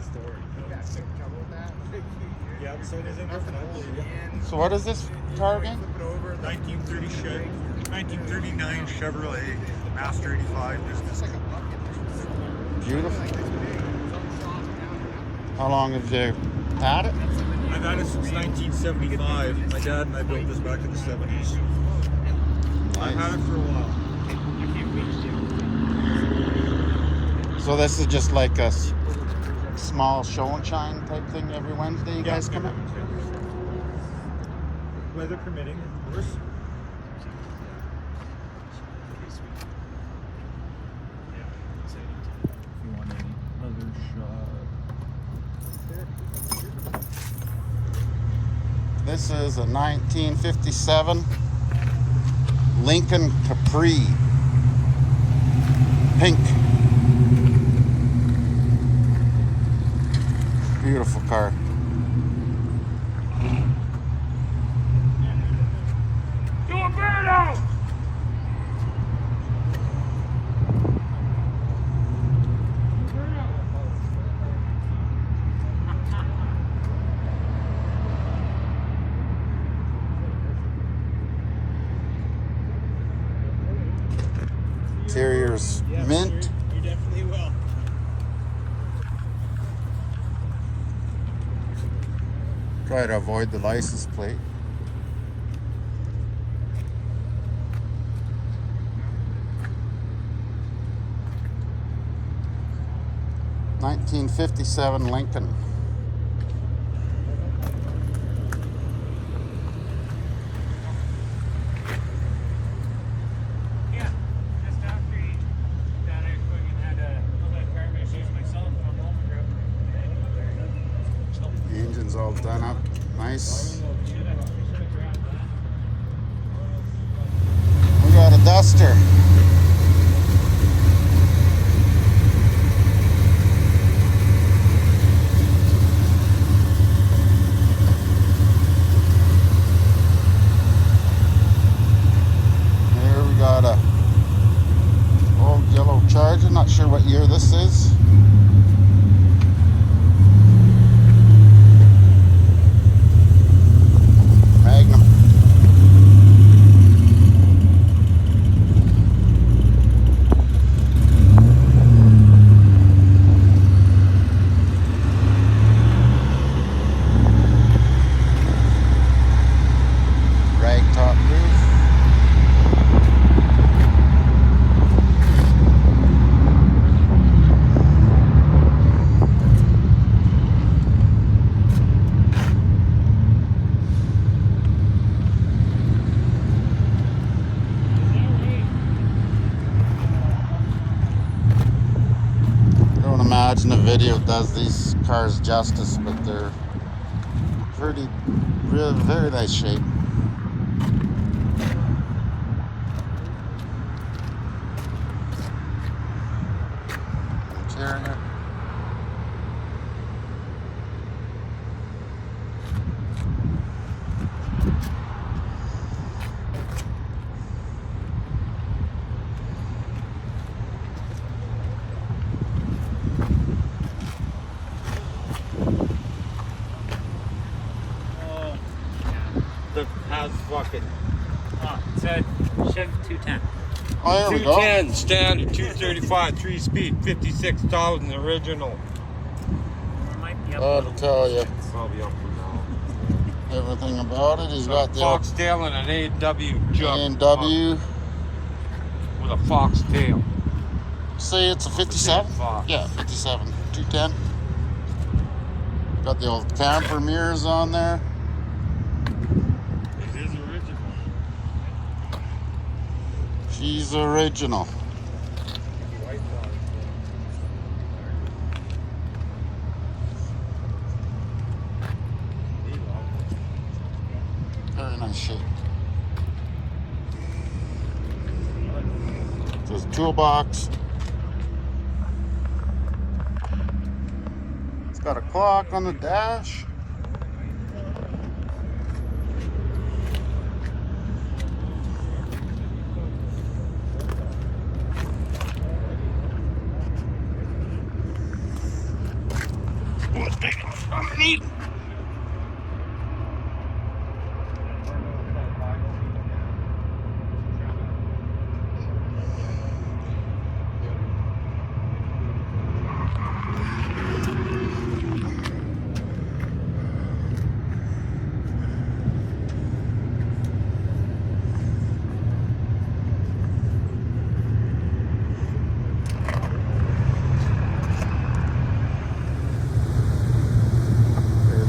story. Yeah, so there's nothing. So what is this car again? 1939 Chevrolet Master 85 business. Beautiful. How long have you had it? I've had it since 1975. My dad and I built this back in the 70s. I've had it for a while. So this is just like a small show and shine type thing every Wednesday you guys come in? Weather permitting, of course. If you want another shot. This is a 1957 Lincoln Capri. Pink. Beautiful car. Interior's mint. You definitely will. Try to avoid the license plate. (1957) Lincoln. The engine's all done up, nice. We got a Duster. Here we got a old yellow Charger, not sure what year this is. Magnum. Rag top roof. Imagine a video does these cars justice, but they're pretty, very nice shape. Interior. How's fucking? Oh, it's a Chevy 210. Oh, there we go. 210 standard, 235, 3-speed, 56,000 original. I'll tell you Probably up for now. everything about it. He's got the Foxtail and an A&W jug. A&W. With a foxtail. Say it's a 57? Fox. Yeah, 57. 210. Got the old camper mirrors on there. It is original. She's original. Very nice shape. There's a toolbox. It's got a clock on the dash. Underneath.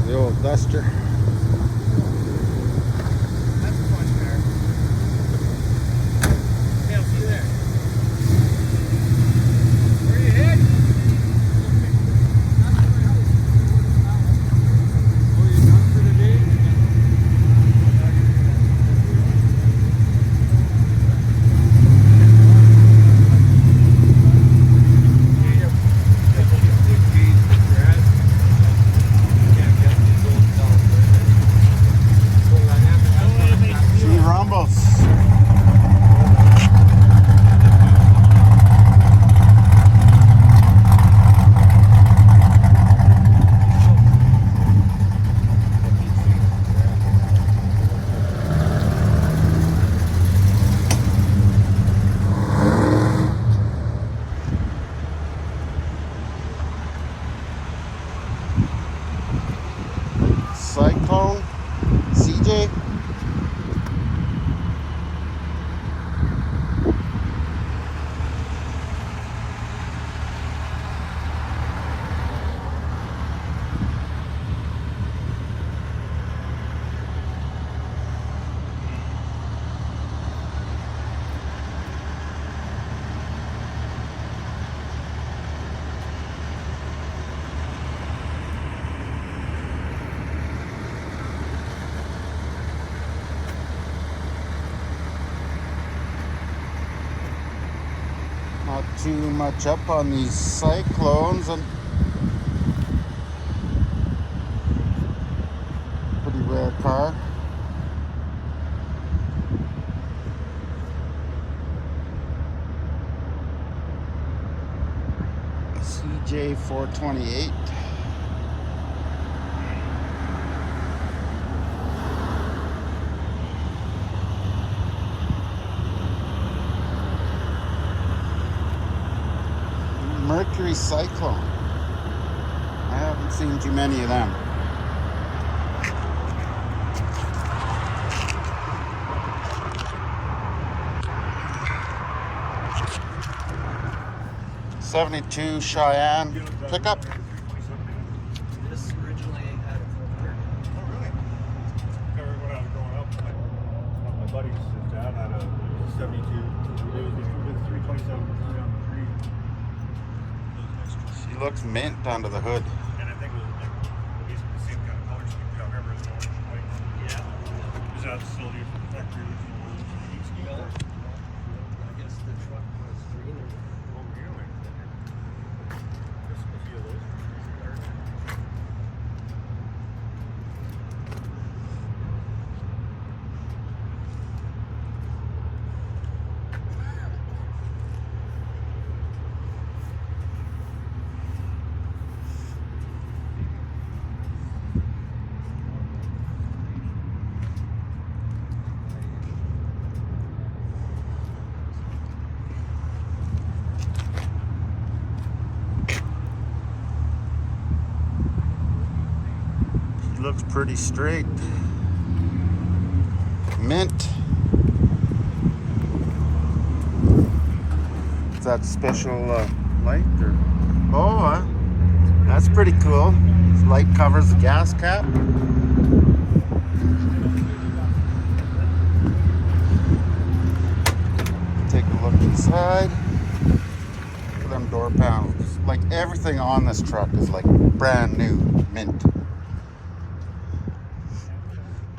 The old Duster. That's a fun car. Okay, I'll see you there. Where are you heading? Oh, you done for the day? She rumbles. Cyclone CJ. Not too much up on these Cyclones, and pretty rare car. CJ 428. Mercury Cyclone. I haven't seen too many of them. '72 Cheyenne pickup. This originally had a 400. Oh, really? Never when I was growing up. My buddy's dad had a 72. It was the 327 on She looks mint under the hood. and I think it was like basically the same kind of color scheme. I remember it was orange and white. Yeah. Is that still your factory? No. I guess the truck was green or Oh, really? Just a few of those. Looks pretty straight. Mint. Is that special light or? Oh, that's pretty cool. This light covers the gas cap. Take a look inside. Look at them door panels. Like everything on this truck is like brand new, mint.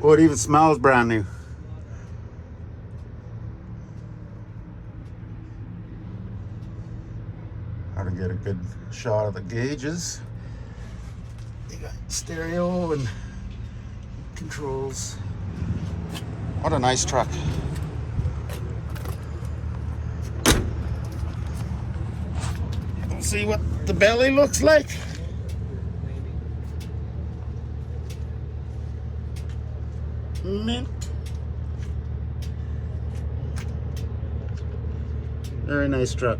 Oh, it even smells brand new. How to get a good shot of the gauges. You got stereo and controls. What a nice truck. Let's see what the belly looks like. Mint. Very nice truck.